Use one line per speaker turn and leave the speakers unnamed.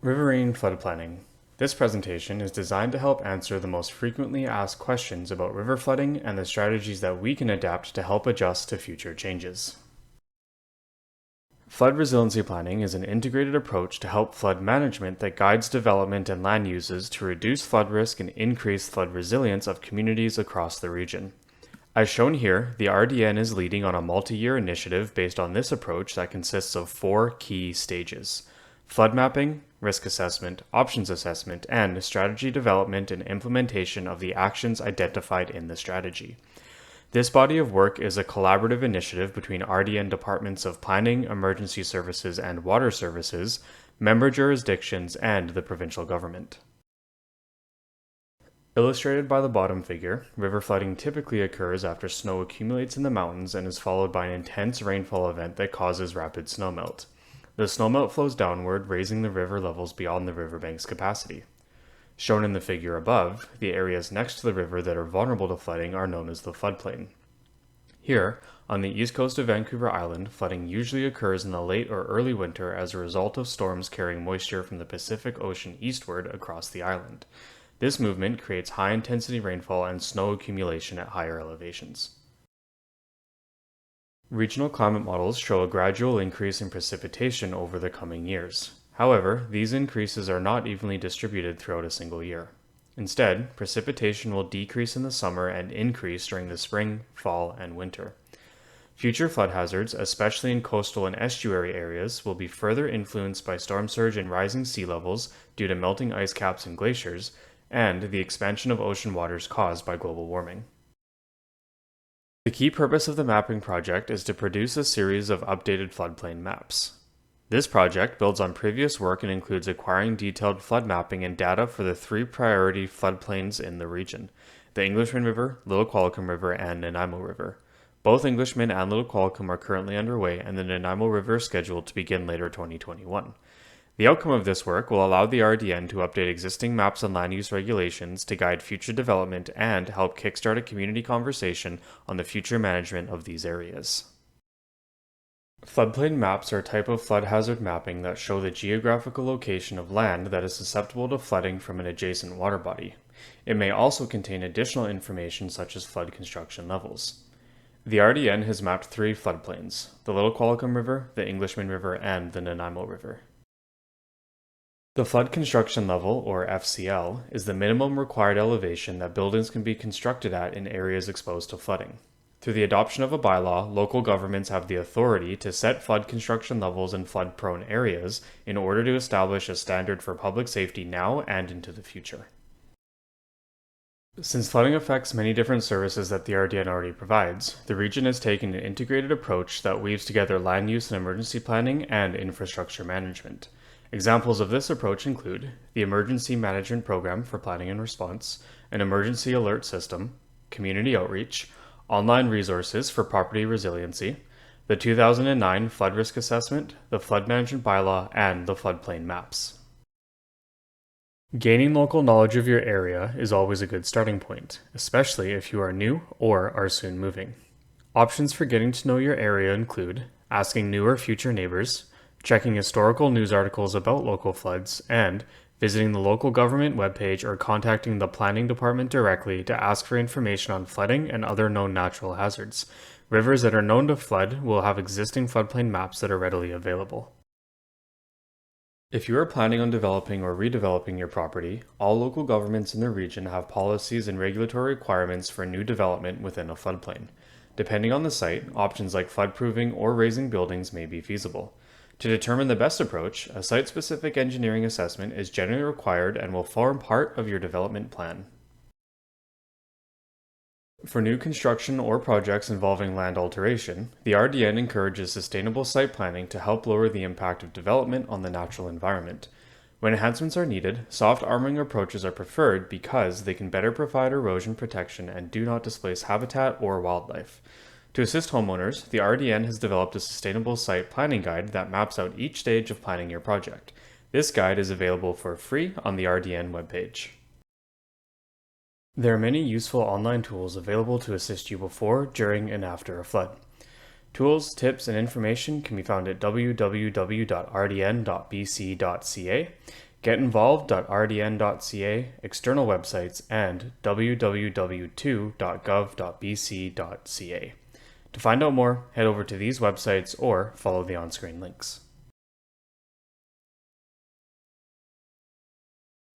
Riverine Floodplain. This presentation is designed to help answer the most frequently asked questions about river flooding and the strategies that we can adapt to help adjust to future changes. Flood resiliency planning is an integrated approach to help flood management that guides development and land uses to reduce flood risk and increase flood resilience of communities across the region. As shown here, the RDN is leading on a multi-year initiative based on this approach that consists of 4 key stages: flood mapping, risk assessment, options assessment, and strategy development and implementation of the actions identified in the strategy. This body of work is a collaborative initiative between RDN departments of planning, emergency services, and water services, member jurisdictions, and the provincial government. Illustrated by the bottom figure, river flooding typically occurs after snow accumulates in the mountains and is followed by an intense rainfall event that causes rapid snowmelt. The snowmelt flows downward, raising the river levels beyond the riverbank's capacity. Shown in the figure above, the areas next to the river that are vulnerable to flooding are known as the floodplain. Here, on the east coast of Vancouver Island, flooding usually occurs in the late or early winter as a result of storms carrying moisture from the Pacific Ocean eastward across the island. This movement creates high-intensity rainfall and snow accumulation at higher elevations. Regional climate models show a gradual increase in precipitation over the coming years. However, these increases are not evenly distributed throughout a single year. Instead, precipitation will decrease in the summer and increase during the spring, fall, and winter. Future flood hazards, especially in coastal and estuary areas, will be further influenced by storm surge and rising sea levels due to melting ice caps and glaciers, and the expansion of ocean waters caused by global warming. The key purpose of the mapping project is to produce a series of updated floodplain maps. This project builds on previous work and includes acquiring detailed flood mapping and data for the 3 priority floodplains in the region: the Englishman River, Little Qualicum River, and Nanaimo River. Both Englishman and Little Qualicum are currently underway, and the Nanaimo River is scheduled to begin later 2021. The outcome of this work will allow the RDN to update existing maps and land use regulations to guide future development and help kickstart a community conversation on the future management of these areas. Floodplain maps are a type of flood hazard mapping that show the geographical location of land that is susceptible to flooding from an adjacent water body. It may also contain additional information such as flood construction levels. The RDN has mapped 3 floodplains: the Little Qualicum River, the Englishman River, and the Nanaimo River. The flood construction level, or FCL, is the minimum required elevation that buildings can be constructed at in areas exposed to flooding. Through the adoption of a bylaw, local governments have the authority to set flood construction levels in flood-prone areas in order to establish a standard for public safety now and into the future. Since flooding affects many different services that the RDN already provides, the region has taken an integrated approach that weaves together land use and emergency planning and infrastructure management. Examples of this approach include the Emergency Management Program for Planning and Response, an emergency alert system, community outreach, online resources for property resiliency, the 2009 Flood Risk Assessment, the Flood Management Bylaw, and the floodplain maps. Gaining local knowledge of your area is always a good starting point, especially if you are new or are soon moving. Options for getting to know your area include asking new or future neighbors, checking historical news articles about local floods, and visiting the local government webpage or contacting the planning department directly to ask for information on flooding and other known natural hazards. Rivers that are known to flood will have existing floodplain maps that are readily available. If you are planning on developing or redeveloping your property, all local governments in the region have policies and regulatory requirements for new development within a floodplain. Depending on the site, options like floodproofing or raising buildings may be feasible. To determine the best approach, a site-specific engineering assessment is generally required and will form part of your development plan. For new construction or projects involving land alteration, the RDN encourages sustainable site planning to help lower the impact of development on the natural environment. When enhancements are needed, soft armoring approaches are preferred because they can better provide erosion protection and do not displace habitat or wildlife. To assist homeowners, the RDN has developed a sustainable site planning guide that maps out each stage of planning your project. This guide is available for free on the RDN webpage. There are many useful online tools available to assist you before, during, and after a flood. Tools, tips, and information can be found at www.rdn.bc.ca. getinvolved.rdn.ca, external websites, and www.2.gov.bc.ca. To find out more, head over to these websites or follow the on-screen links.